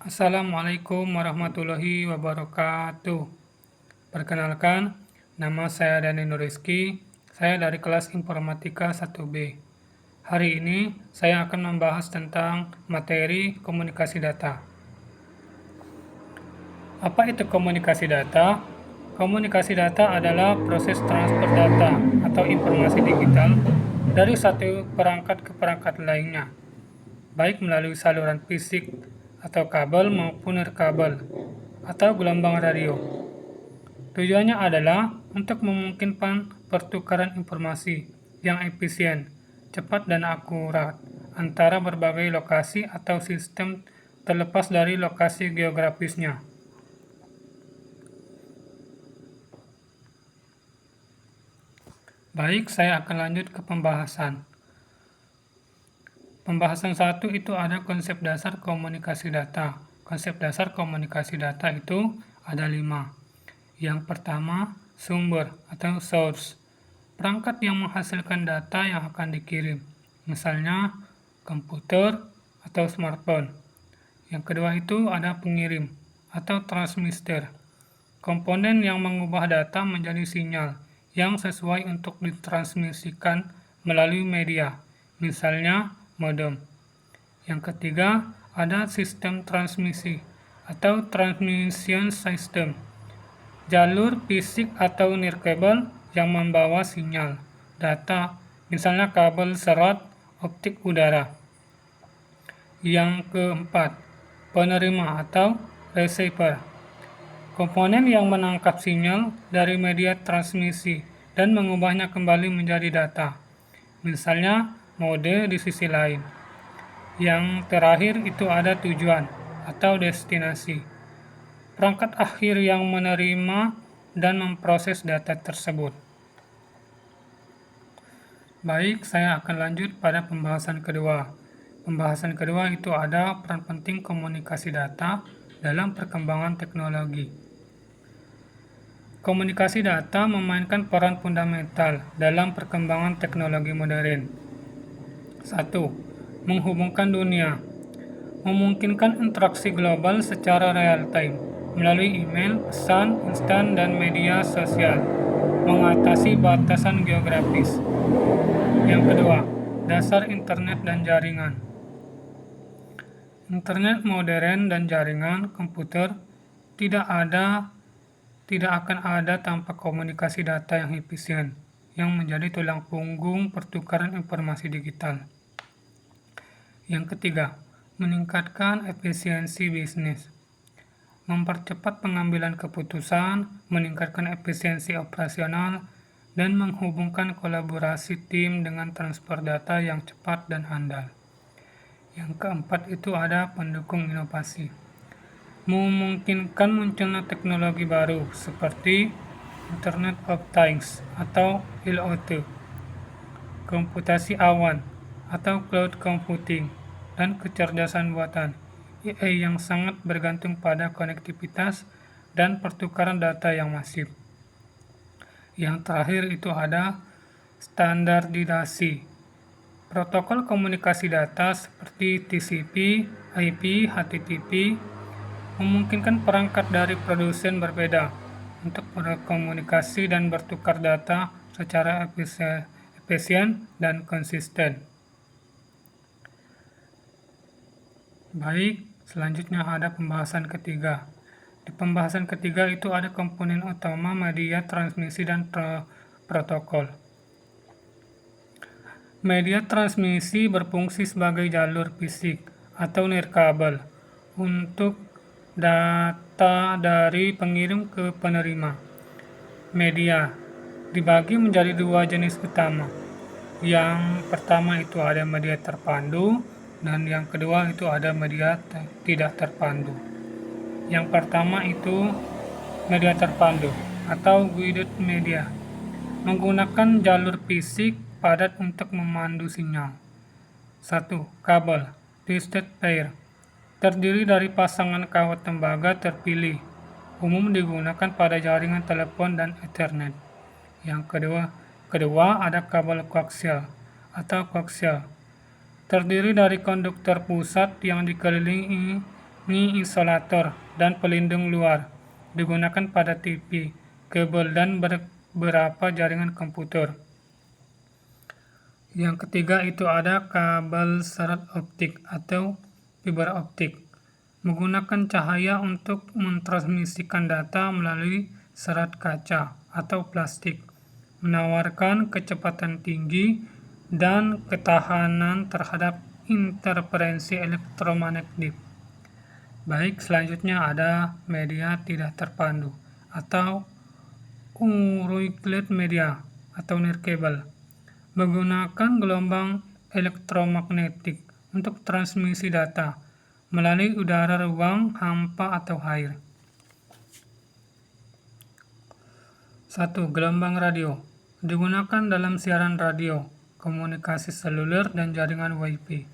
Assalamualaikum warahmatullahi wabarakatuh. Perkenalkan, nama saya Dani Nuriski. Saya dari kelas Informatika 1B. Hari ini saya akan membahas tentang materi komunikasi data. Apa itu komunikasi data? Komunikasi data adalah proses transfer data atau informasi digital dari satu perangkat ke perangkat lainnya, baik melalui saluran fisik atau kabel maupun nirkabel atau gelombang radio. Tujuannya adalah untuk memungkinkan pertukaran informasi yang efisien, cepat dan akurat antara berbagai lokasi atau sistem terlepas dari lokasi geografisnya. Baik, saya akan lanjut ke pembahasan. Pembahasan 1 itu ada konsep dasar komunikasi data. Konsep dasar komunikasi data itu ada 5. Yang pertama, sumber atau source. Perangkat yang menghasilkan data yang akan dikirim. Misalnya, komputer atau smartphone. Yang kedua itu ada pengirim atau transmitter. Komponen yang mengubah data menjadi sinyal yang sesuai untuk ditransmisikan melalui media, misalnya modem. Yang ketiga, ada sistem transmisi atau transmission system. Jalur fisik atau nirkabel yang membawa sinyal data, misalnya kabel serat optik udara. Yang keempat, penerima atau receiver. Komponen yang menangkap sinyal dari media transmisi dan mengubahnya kembali menjadi data. Misalnya, mode di sisi lain. Yang terakhir itu ada tujuan atau destinasi. Perangkat akhir yang menerima dan memproses data tersebut. Baik, saya akan lanjut pada pembahasan kedua. Pembahasan kedua itu ada peran penting komunikasi data dalam perkembangan teknologi. Komunikasi data memainkan peran fundamental dalam perkembangan teknologi modern. 1. Menghubungkan dunia. Memungkinkan interaksi global secara real time melalui email, pesan instan, dan media sosial. Mengatasi batasan geografis. Yang kedua, dasar internet dan jaringan. Internet modern dan jaringan komputer tidak akan ada tanpa komunikasi data yang efisien, yang menjadi tulang punggung pertukaran informasi digital. Yang ketiga, meningkatkan efisiensi bisnis. Mempercepat pengambilan keputusan, meningkatkan efisiensi operasional, dan menghubungkan kolaborasi tim dengan transfer data yang cepat dan handal. Yang keempat itu ada pendukung inovasi. Memungkinkan munculnya teknologi baru seperti Internet of Things atau IoT, komputasi awan atau cloud computing, dan kecerdasan buatan AI yang sangat bergantung pada konektivitas dan pertukaran data yang masif. Yang terakhir itu ada standarisasi. Protokol komunikasi data seperti TCP, IP, HTTP memungkinkan perangkat dari produsen berbeda untuk berkomunikasi dan bertukar data secara efisien dan konsisten. Baik, selanjutnya ada pembahasan ketiga. Di pembahasan ketiga itu ada komponen utama media transmisi dan protokol. Media transmisi berfungsi sebagai jalur fisik atau nirkabel untuk data dari pengirim ke penerima. Media dibagi menjadi dua jenis utama. Yang pertama itu ada media terpandu dan yang kedua itu ada media tidak terpandu. Yang pertama itu media terpandu atau guided media, menggunakan jalur fisik padat untuk memandu sinyal. 1. Kabel twisted pair terdiri dari pasangan kawat tembaga terpilih, umum digunakan pada jaringan telepon dan Ethernet. Yang kedua ada kabel koaksial atau koaksial, terdiri dari konduktor pusat yang dikelilingi mini isolator, dan pelindung luar. Digunakan pada TV, kabel, dan beberapa jaringan komputer. Yang ketiga itu ada kabel serat optik atau fiber optik. Menggunakan cahaya untuk mentransmisikan data melalui serat kaca atau plastik, menawarkan kecepatan tinggi dan ketahanan terhadap interferensi elektromagnetik. Baik, selanjutnya ada media tidak terpandu atau unregulated media atau nirkabel. Menggunakan gelombang elektromagnetik untuk transmisi data melalui udara, ruang hampa atau air. 1. Gelombang radio. Digunakan dalam siaran radio, komunikasi seluler, dan jaringan Wi-Fi.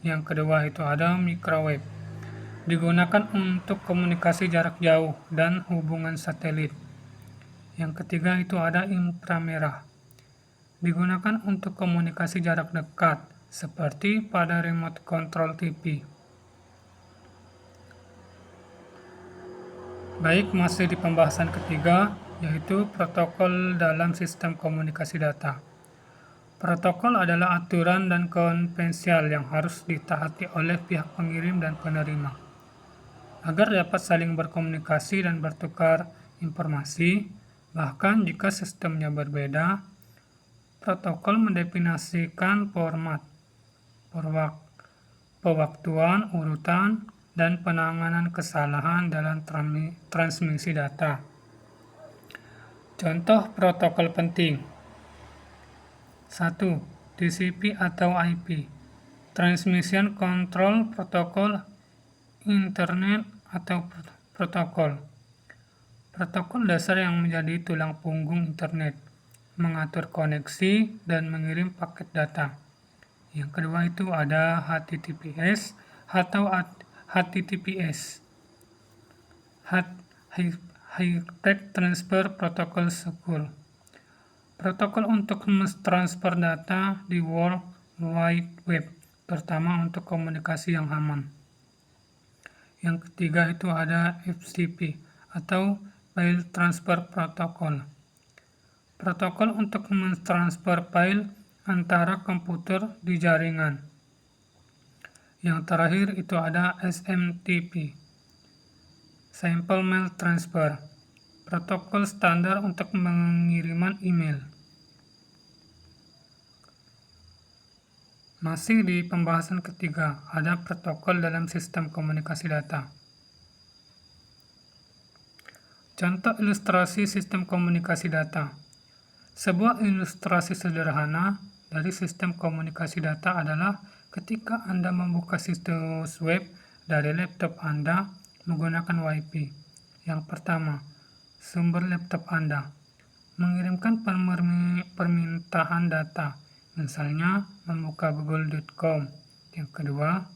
Yang kedua itu ada microwave. Digunakan untuk komunikasi jarak jauh dan hubungan satelit. Yang ketiga itu ada inframerah. Digunakan untuk komunikasi jarak dekat, seperti pada remote control TV. Baik, masih di pembahasan ketiga, yaitu protokol dalam sistem komunikasi data. Protokol adalah aturan dan konvensial yang harus ditaati oleh pihak pengirim dan penerima agar dapat saling berkomunikasi dan bertukar informasi. Bahkan jika sistemnya berbeda, protokol mendefinisikan format, pewaktuan, urutan, dan penanganan kesalahan dalam transmisi data. Contoh protokol penting. 1. TCP atau IP, Transmission Control Protocol, Internet atau protokol. Protokol dasar yang menjadi tulang punggung internet, mengatur koneksi dan mengirim paket data. Yang kedua itu ada HTTPS atau HTTPS, Hypertext Transfer Protocol Secure. Protokol untuk mentransfer data di World Wide Web, terutama untuk komunikasi yang aman. Yang ketiga itu ada FTP atau File Transfer Protocol. Protokol untuk mentransfer file antara komputer di jaringan. Yang terakhir itu ada SMTP, Simple Mail Transfer, protokol standar untuk pengiriman email. Masih di pembahasan ketiga, ada protokol dalam sistem komunikasi data. Contoh ilustrasi sistem komunikasi data. Sebuah ilustrasi sederhana dari sistem komunikasi data adalah ketika Anda membuka situs web dari laptop Anda menggunakan Wi-Fi. Yang pertama, sumber laptop Anda mengirimkan permintaan data, misalnya membuka google.com. Yang kedua,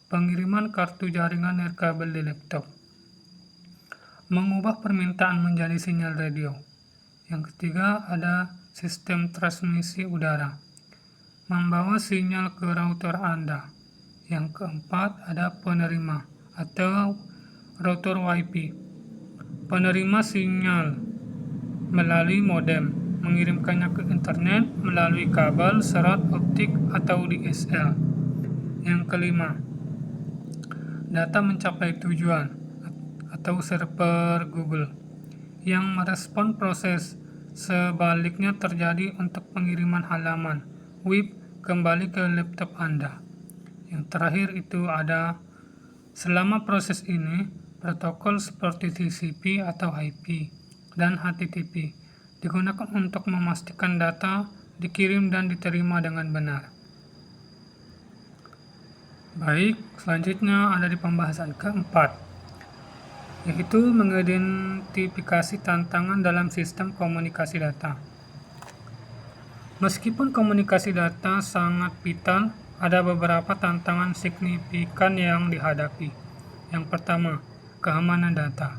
pengiriman kartu jaringan nirkabel di laptop, mengubah permintaan menjadi sinyal radio. Yang ketiga ada sistem transmisi udara, membawa sinyal ke router Anda. Yang keempat ada penerima atau router Wi-Fi, penerima sinyal melalui modem, mengirimkannya ke internet melalui kabel serat optik atau DSL. Yang kelima, data mencapai tujuan atau server Google yang merespon proses. Sebaliknya terjadi untuk pengiriman halaman web kembali ke laptop Anda. Yang terakhir itu ada selama proses ini, protokol seperti TCP atau IP dan HTTP digunakan untuk memastikan data dikirim dan diterima dengan benar. Baik, selanjutnya ada di pembahasan keempat, yaitu mengidentifikasi tantangan dalam sistem komunikasi data. Meskipun komunikasi data sangat vital, ada beberapa tantangan signifikan yang dihadapi. Yang pertama, keamanan data.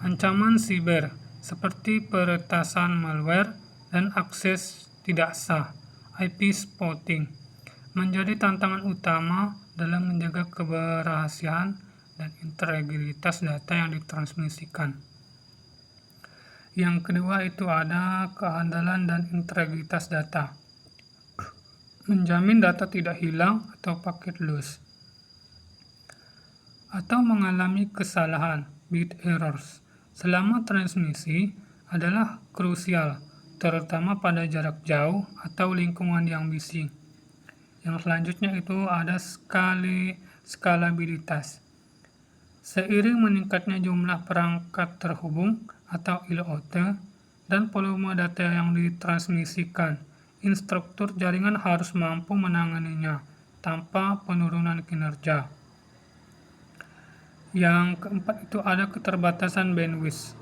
Ancaman siber seperti peretasan malware dan akses tidak sah, IP spotting, menjadi tantangan utama dalam menjaga keberhasilan dan integritas data yang ditransmisikan. Yang kedua itu ada keandalan dan integritas data. Menjamin data tidak hilang atau paket loss atau mengalami kesalahan bit errors selama transmisi adalah krusial, terutama pada jarak jauh atau lingkungan yang bising. Yang selanjutnya itu ada skalabilitas. Seiring meningkatnya jumlah perangkat terhubung atau IoT dan volume data yang ditransmisikan, infrastruktur jaringan harus mampu menanganinya tanpa penurunan kinerja. Yang keempat itu ada keterbatasan bandwidth.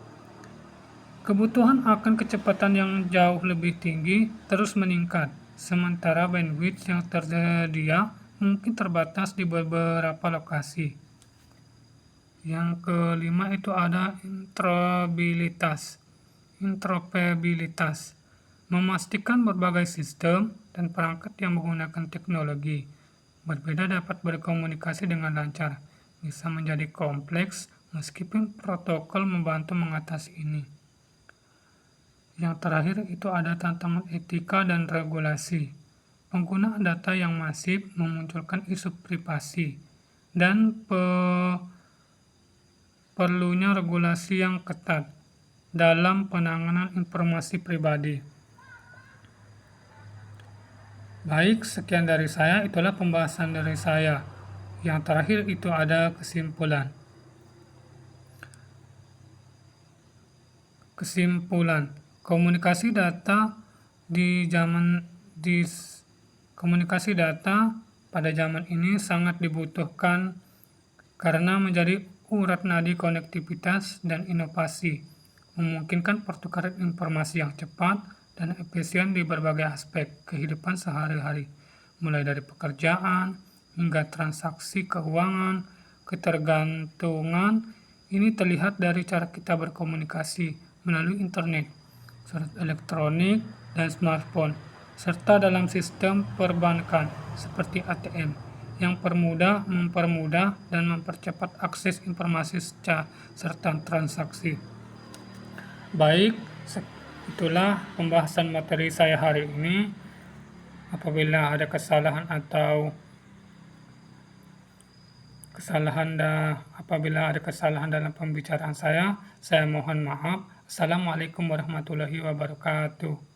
Kebutuhan akan kecepatan yang jauh lebih tinggi terus meningkat, sementara bandwidth yang tersedia mungkin terbatas di beberapa lokasi. Yang kelima itu ada interoperabilitas. Memastikan berbagai sistem dan perangkat yang menggunakan teknologi berbeda dapat berkomunikasi dengan lancar. Bisa menjadi kompleks meskipun protokol membantu mengatasi ini. Yang terakhir itu ada tantangan etika dan regulasi. Penggunaan data yang masif memunculkan isu privasi dan perlunya regulasi yang ketat dalam penanganan informasi pribadi. Baik, sekian dari saya, itulah pembahasan dari saya. Yang terakhir itu ada kesimpulan. Komunikasi data komunikasi data pada zaman ini sangat dibutuhkan karena menjadi urat nadi konektivitas dan inovasi, memungkinkan pertukaran informasi yang cepat dan efisien di berbagai aspek kehidupan sehari-hari, mulai dari pekerjaan hingga transaksi keuangan. Ketergantungan ini terlihat dari cara kita berkomunikasi melalui internet, surat elektronik, dan smartphone, serta dalam sistem perbankan seperti ATM yang mempermudah dan mempercepat akses informasi serta transaksi. Baik, itulah pembahasan materi saya hari ini. Apabila ada kesalahan dalam pembicaraan saya mohon maaf. Assalamualaikum warahmatullahi wabarakatuh.